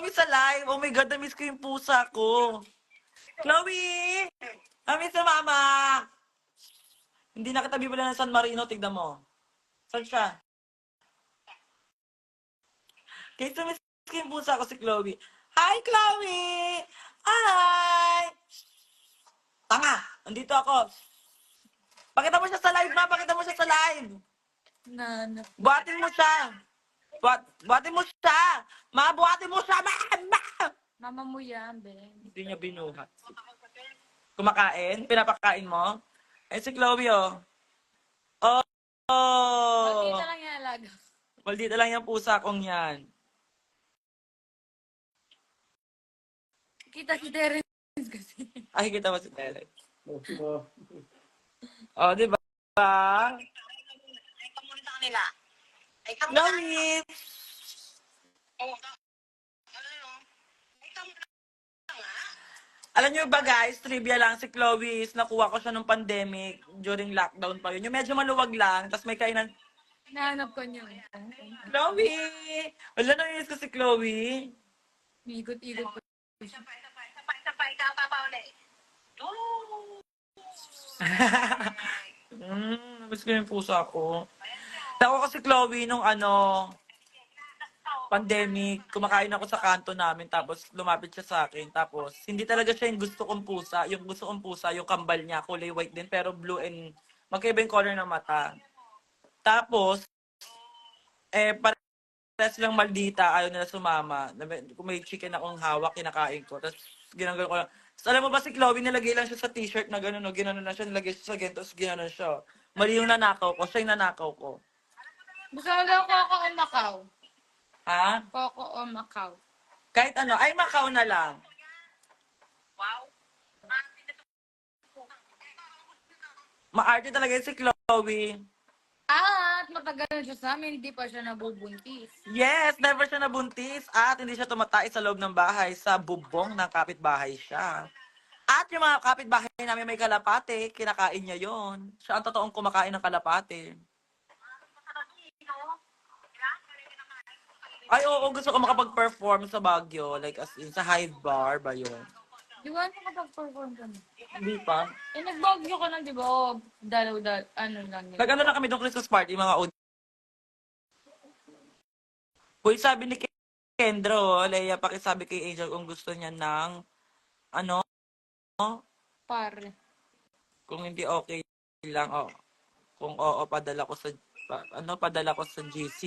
Chloe sa live. Oh my God, na-miss ko yung pusa ko. Chloe! Na-miss na mama! Hindi nakatabi pala ng San Marino, tignan mo. Saan siya? Kaya na-miss ko yung pusa ko si Chloe. Hi, Chloe! Hi! Tanga! Andito ako. Pakita mo siya sa live na, pakita mo siya sa live. Buhatin mo siya. Buhatin mo siya. Ma, buhatin mo siya. Mama mo yan, Ben. Hindi niya binuhat. Kumakain? Pinapakain mo? Eh, si Chloe, oh. Oh! Maldita lang yan, alaga. Maldita lang yung pusa kong yan. Kita si Terence kasi. Ay, kita mo si Tere. Oh, di ba? Ay, kamunta nila. Ay, kamunta. Chloe! Oh, ano? Ay, kamunta nga. Alam niyo ba guys, trivia lang, si Chloe is nakuha ko siya nung pandemic, during lockdown pa yun. Yung medyo maluwag lang, tapos may kainan. Nahanap ko niyo. Chloe! Wala na ko si Chloe. Igot-igot ko. Isa pa, ikaw pa ulit. Oh! Namiss ko yung pusa ko. Nakuha ko si Chloe nung pandemic, kumakain ako sa kanto namin, tapos lumapit siya sa akin, tapos hindi talaga siya yung gusto kong pusa. Yung gusto kong pusa, yung kambal niya, kulay white din, pero blue and magkaiba yung color ng mata. Tapos, parehas silang maldita, ayaw nila sumama. Kung may chicken akong hawak, kinakain ko. Tapos, ginagano ko lang. Tapos, alam mo ba si Chloe, nilagay lang siya sa t-shirt na gano'n, no? Ginanon na siya, nilagay siya sa ganito, tapos ginanon siya. Mali yung nanakaw ko, siya yung nanakaw ko. Gusto mo daw Coco o Macau? Ha? Coco o Macau? Kahit ano, ay Macau na lang. Wow. Maarte talaga yun si Chloe. At matagal na siya sa amin, hindi pa siya nabubuntis. Yes, never siya nabuntis at hindi siya tumatay sa loob ng bahay, sa bubong ng kapitbahay siya. At yung mga kapitbahay namin may kalapate, kinakain niya yon. Siya ang totoong kumakain ng kalapate. Ay, oo, gusto ko makapag-perform sa Baguio, like as in, sa Hive Bar ba yun? Di ba nakapag-perform ka na? Hindi pa. Eh, nag-Baguio ka na, di ba? O, ano lang yun. Nag-ano na kami doon Christmas party, mga audience. Uy, sabi ni Kendro, Leia, pakisabi kay Angel kung gusto niya ng, ano, Pare. kung hindi okay lang, oh. Kung oo, padala ko sa GC.